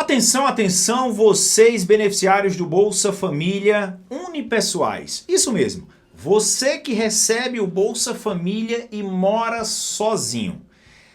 Atenção, atenção, vocês beneficiários do Bolsa Família unipessoais. Isso mesmo, você que recebe o Bolsa Família e mora sozinho.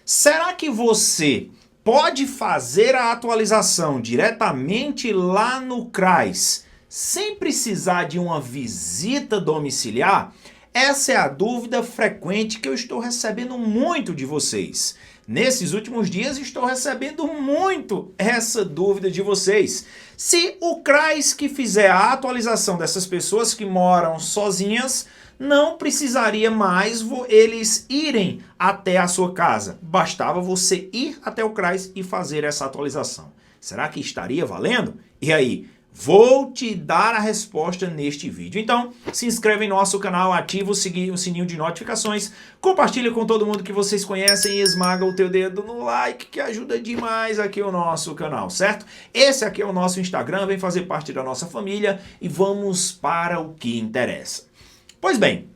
Será que você pode fazer a atualização diretamente lá no CRAS sem precisar de uma visita domiciliar? Essa é a dúvida frequente que eu estou recebendo muito de vocês. Nesses últimos dias estou recebendo muito essa dúvida de vocês. Se o CRAS que fizer a atualização dessas pessoas que moram sozinhas, não precisaria mais eles irem até a sua casa. Bastava você ir até o CRAS e fazer essa atualização. Será que estaria valendo? E aí? Vou te dar a resposta neste vídeo. Então, se inscreve em nosso canal, ativa o sininho de notificações, compartilha com todo mundo que vocês conhecem e esmaga o teu dedo no like, que ajuda demais aqui o nosso canal, certo? Esse aqui é o nosso Instagram, vem fazer parte da nossa família e vamos para o que interessa. Pois bem,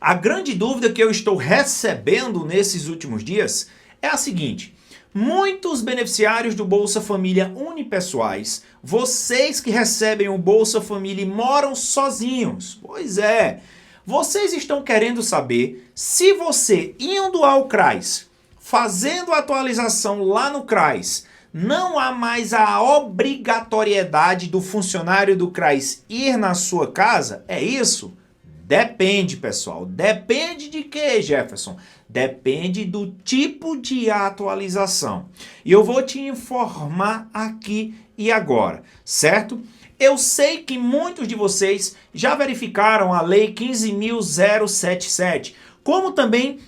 a grande dúvida que eu estou recebendo nesses últimos dias é a seguinte: muitos beneficiários do Bolsa Família unipessoais, vocês que recebem o Bolsa Família e moram sozinhos, pois é, vocês estão querendo saber se você indo ao CRAS, fazendo a atualização lá no CRAS, não há mais a obrigatoriedade do funcionário do CRAS ir na sua casa? É isso? Depende, pessoal. Depende de quê, Jefferson? Depende do tipo de atualização. E eu vou te informar aqui e agora, certo? Eu sei que muitos de vocês já verificaram a Lei 15.077, como também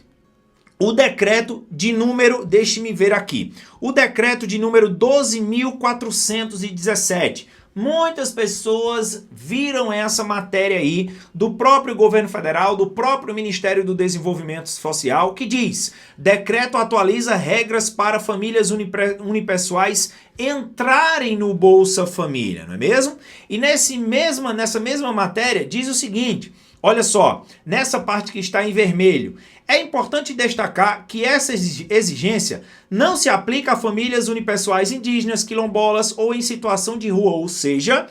o decreto de número, deixe-me ver aqui, o decreto de número 12.417. Muitas pessoas viram essa matéria aí do próprio governo federal, do próprio Ministério do Desenvolvimento Social, que diz: decreto atualiza regras para famílias unipessoais entrarem no Bolsa Família, não é mesmo? E nessa mesma matéria diz o seguinte: olha só, nessa parte que está em vermelho, é importante destacar que essa exigência não se aplica a famílias unipessoais indígenas, quilombolas ou em situação de rua, ou seja,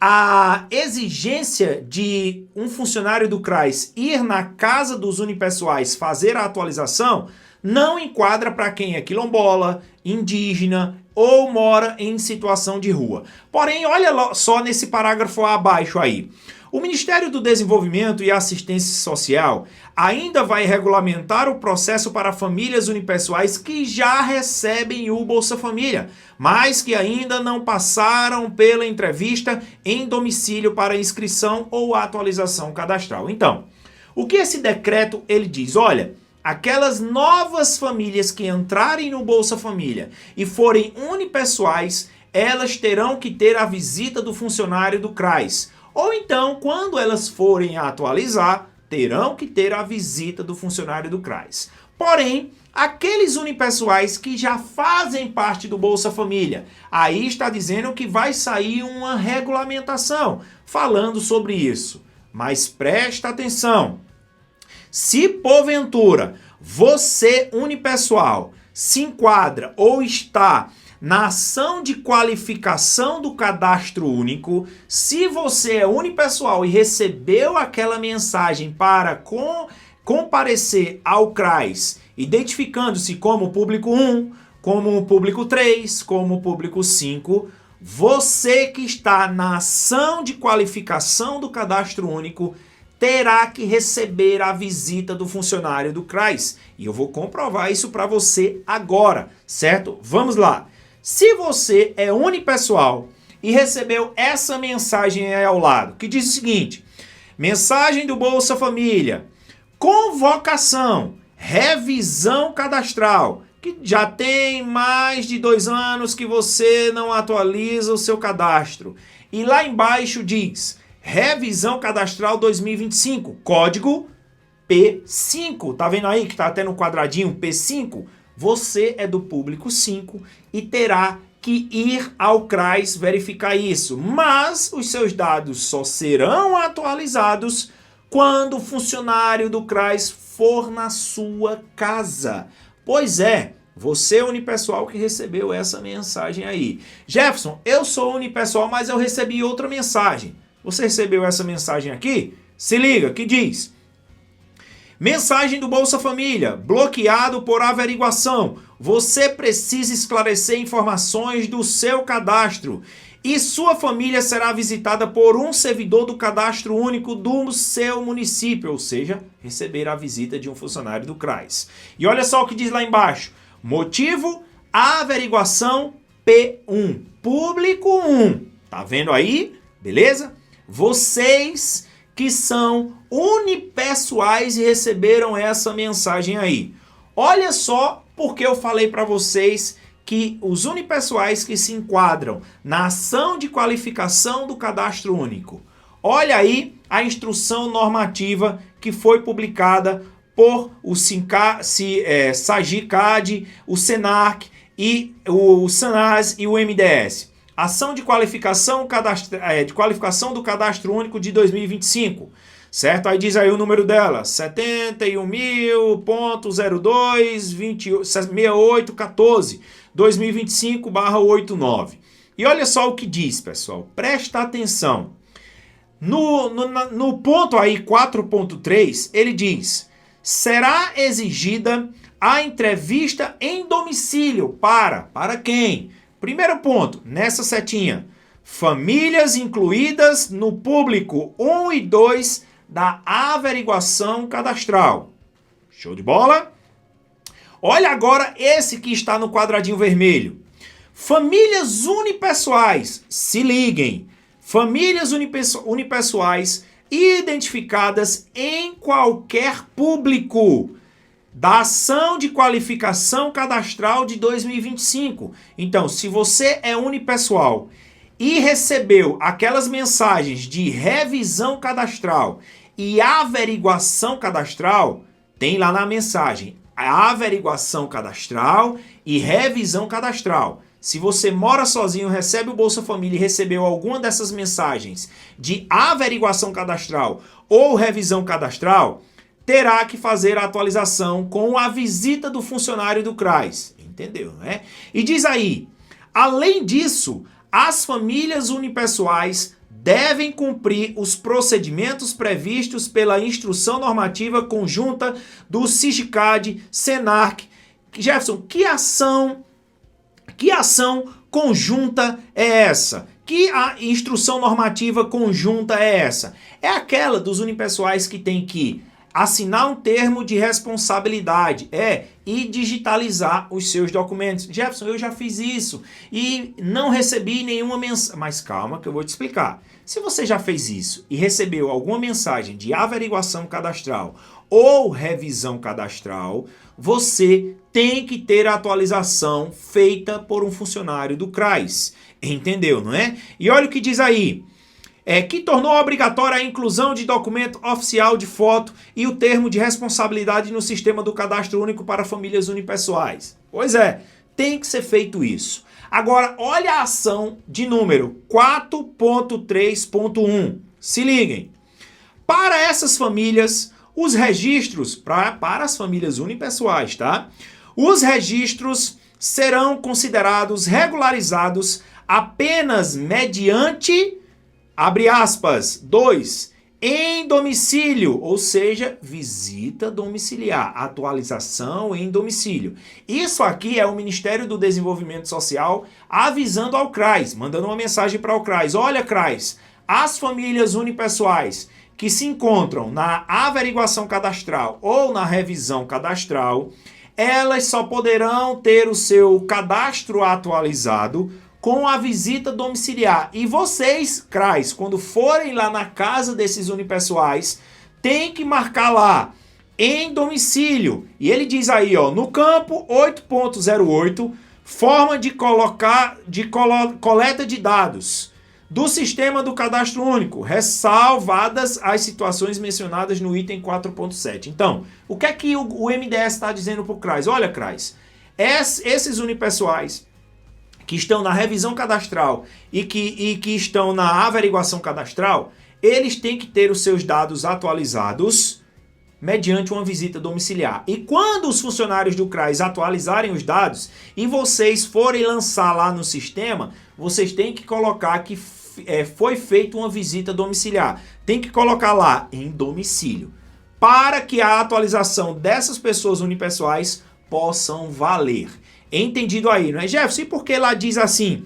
a exigência de um funcionário do CRAS ir na casa dos unipessoais fazer a atualização não enquadra para quem é quilombola, indígena ou mora em situação de rua. Porém, olha só nesse parágrafo abaixo aí. O Ministério do Desenvolvimento e Assistência Social ainda vai regulamentar o processo para famílias unipessoais que já recebem o Bolsa Família, mas que ainda não passaram pela entrevista em domicílio para inscrição ou atualização cadastral. Então, o que esse decreto ele diz? Olha, aquelas novas famílias que entrarem no Bolsa Família e forem unipessoais, elas terão que ter a visita do funcionário do CRAS. Ou então, quando elas forem atualizar, terão que ter a visita do funcionário do CRAS. Porém, aqueles unipessoais que já fazem parte do Bolsa Família, aí está dizendo que vai sair uma regulamentação falando sobre isso. Mas presta atenção, se porventura você unipessoal se enquadra ou está na ação de qualificação do cadastro único, se você é unipessoal e recebeu aquela mensagem para comparecer ao CRAS, identificando-se como público 1, como público 3, como público 5, você que está na ação de qualificação do cadastro único terá que receber a visita do funcionário do CRAS. E eu vou comprovar isso para você agora, certo? Vamos lá. Se você é unipessoal e recebeu essa mensagem aí ao lado, que diz o seguinte: mensagem do Bolsa Família, convocação, revisão cadastral, que já tem mais de 2 anos que você não atualiza o seu cadastro. E lá embaixo diz: revisão cadastral 2025, código P5. Tá vendo aí que tá até no quadradinho P5? Você é do público 5 e terá que ir ao CRAS verificar isso. Mas os seus dados só serão atualizados quando o funcionário do CRAS for na sua casa. Pois é, Você unipessoal que recebeu essa mensagem aí. Jefferson, eu sou unipessoal, mas eu recebi outra mensagem. Você recebeu essa mensagem aqui? Se liga, que diz: mensagem do Bolsa Família, bloqueado por averiguação. Você precisa esclarecer informações do seu cadastro e sua família será visitada por um servidor do cadastro único do seu município, ou seja, receber a visita de um funcionário do CRAS. E olha só o que diz lá embaixo. Motivo, averiguação P1, público 1. Tá vendo aí? Beleza? Vocês que são unipessoais e receberam essa mensagem aí. Olha só porque eu falei para vocês que os unipessoais que se enquadram na ação de qualificação do cadastro único. Olha aí a instrução normativa que foi publicada por o SAGICAD, o SENARC e o SANAS e o MDS. Ação de qualificação do cadastro único de 2025. Certo? Aí diz aí o número dela, 71.0.02.6814, 2025/89. E olha só o que diz, pessoal. Presta atenção. No ponto aí 4.3, ele diz: será exigida a entrevista em domicílio para quem? Primeiro ponto, nessa setinha, famílias incluídas no público 1 e 2 da averiguação cadastral. Show de bola? Olha agora esse que está no quadradinho vermelho. Famílias unipessoais, se liguem. Famílias unipessoais identificadas em qualquer público da ação de qualificação cadastral de 2025. Então, se você é unipessoal e recebeu aquelas mensagens de revisão cadastral e averiguação cadastral, tem lá na mensagem a averiguação cadastral e revisão cadastral. Se você mora sozinho, recebe o Bolsa Família e recebeu alguma dessas mensagens de averiguação cadastral ou revisão cadastral, terá que fazer a atualização com a visita do funcionário do CRAS. Entendeu, né? E diz aí, além disso, as famílias unipessoais devem cumprir os procedimentos previstos pela Instrução Normativa Conjunta do SIGICAD, SENARC. Jefferson, que ação conjunta é essa? Que a Instrução Normativa Conjunta é essa? É aquela dos unipessoais que tem que assinar um termo de responsabilidade, e digitalizar os seus documentos. Jefferson, eu já fiz isso e não recebi nenhuma mensagem. Mas calma que eu vou te explicar. Se você já fez isso e recebeu alguma mensagem de averiguação cadastral ou revisão cadastral, você tem que ter a atualização feita por um funcionário do CRAS. Entendeu, não é? E olha o que diz aí. Que tornou obrigatória a inclusão de documento oficial de foto e o termo de responsabilidade no sistema do cadastro único para famílias unipessoais. Pois é, tem que ser feito isso. Agora, olha a ação de número 4.3.1. Se liguem. Para essas famílias, os registros, para as famílias unipessoais, tá? Os registros serão considerados regularizados apenas mediante, abre aspas, 2, em domicílio, ou seja, visita domiciliar, atualização em domicílio. Isso aqui é o Ministério do Desenvolvimento Social avisando ao CRAS, mandando uma mensagem para o CRAS. Olha, CRAS, as famílias unipessoais que se encontram na averiguação cadastral ou na revisão cadastral, elas só poderão ter o seu cadastro atualizado com a visita domiciliar. E vocês, CRAS, quando forem lá na casa desses unipessoais, tem que marcar lá, em domicílio. E ele diz aí, ó, no campo 8.08, forma de coleta de dados do sistema do cadastro único, ressalvadas as situações mencionadas no item 4.7. Então, o que é que o MDS está dizendo para o CRAS? Olha, CRAS, esses unipessoais que estão na revisão cadastral e que estão na averiguação cadastral, eles têm que ter os seus dados atualizados mediante uma visita domiciliar. E quando os funcionários do CRAS atualizarem os dados e vocês forem lançar lá no sistema, vocês têm que colocar que foi feita uma visita domiciliar. Tem que colocar lá em domicílio, para que a atualização dessas pessoas unipessoais possam valer. Entendido aí, não é, Jefferson? E por que lá diz assim,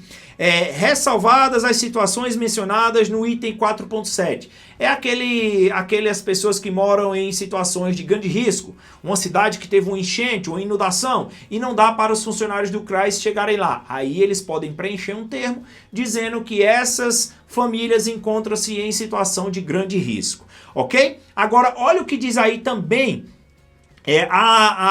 ressalvadas as situações mencionadas no item 4.7? É aquelas pessoas que moram em situações de grande risco, uma cidade que teve um enchente ou inundação e não dá para os funcionários do CRAS chegarem lá. Aí eles podem preencher um termo dizendo que essas famílias encontram-se em situação de grande risco, ok? Agora, olha o que diz aí também,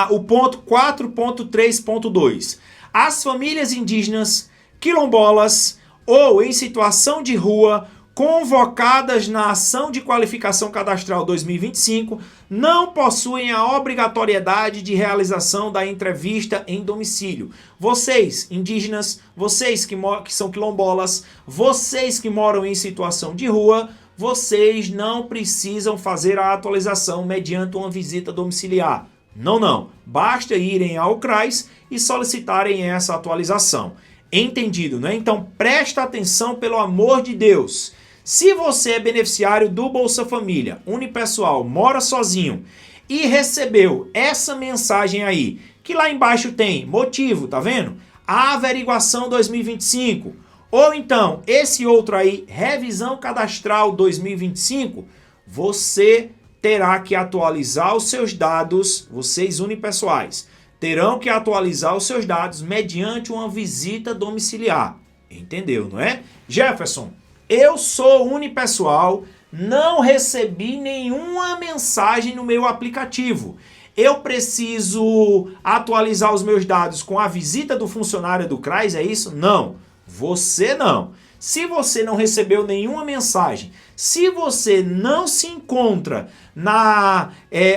o ponto 4.3.2. As famílias indígenas, quilombolas ou em situação de rua convocadas na ação de qualificação cadastral 2025 não possuem a obrigatoriedade de realização da entrevista em domicílio. Vocês, indígenas, vocês que são quilombolas, vocês que moram em situação de rua, vocês não precisam fazer a atualização mediante uma visita domiciliar. Não. Basta irem ao CRAS e solicitarem essa atualização. Entendido, né? Então, presta atenção, pelo amor de Deus. Se você é beneficiário do Bolsa Família, unipessoal, mora sozinho e recebeu essa mensagem aí, que lá embaixo tem motivo, tá vendo? A averiguação 2025. Ou então, esse outro aí, revisão cadastral 2025, você terá que atualizar os seus dados, vocês unipessoais, terão que atualizar os seus dados mediante uma visita domiciliar. Entendeu, não é? Jefferson, eu sou unipessoal, não recebi nenhuma mensagem no meu aplicativo. Eu preciso atualizar os meus dados com a visita do funcionário do CRAS, é isso? Não. Você não. Se você não recebeu nenhuma mensagem, se você não se encontra na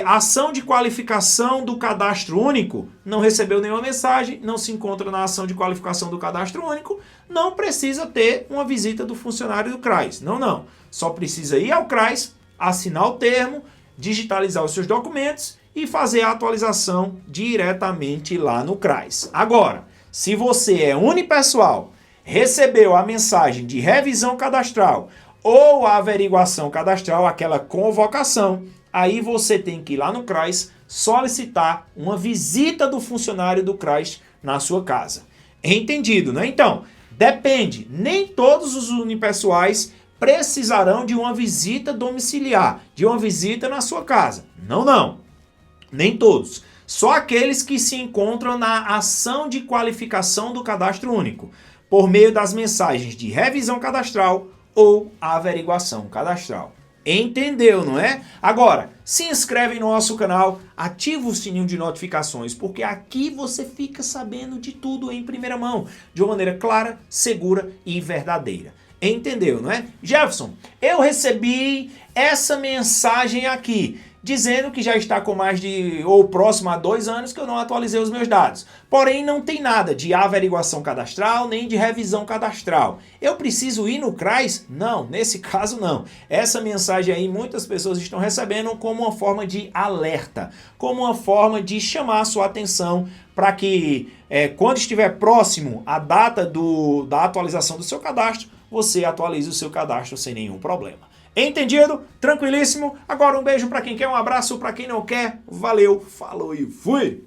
ação de qualificação do cadastro único, não recebeu nenhuma mensagem, não se encontra na ação de qualificação do cadastro único, não precisa ter uma visita do funcionário do CRAS. Não. Só precisa ir ao CRAS, assinar o termo, digitalizar os seus documentos e fazer a atualização diretamente lá no CRAS. Agora, se você é unipessoal, recebeu a mensagem de revisão cadastral ou a averiguação cadastral, aquela convocação, aí você tem que ir lá no CRAS solicitar uma visita do funcionário do CRAS na sua casa. Entendido, né? Então, depende. Nem todos os unipessoais precisarão de uma visita domiciliar, de uma visita na sua casa. Não. Nem todos. Só aqueles que se encontram na ação de qualificação do cadastro único, por meio das mensagens de revisão cadastral ou averiguação cadastral. Entendeu, não é? Agora, se inscreve no nosso canal, ativa o sininho de notificações, porque aqui você fica sabendo de tudo em primeira mão, de uma maneira clara, segura e verdadeira. Entendeu, não é? Jefferson, eu recebi essa mensagem aqui, dizendo que já está com mais de, ou próximo a 2 anos que eu não atualizei os meus dados. Porém, não tem nada de averiguação cadastral, nem de revisão cadastral. Eu preciso ir no CRAS? Não, nesse caso não. Essa mensagem aí muitas pessoas estão recebendo como uma forma de alerta, como uma forma de chamar a sua atenção para que, quando estiver próximo a data da atualização do seu cadastro, você atualize o seu cadastro sem nenhum problema. Entendido? Tranquilíssimo? Agora um beijo para quem quer, um abraço para quem não quer. Valeu, falou e fui!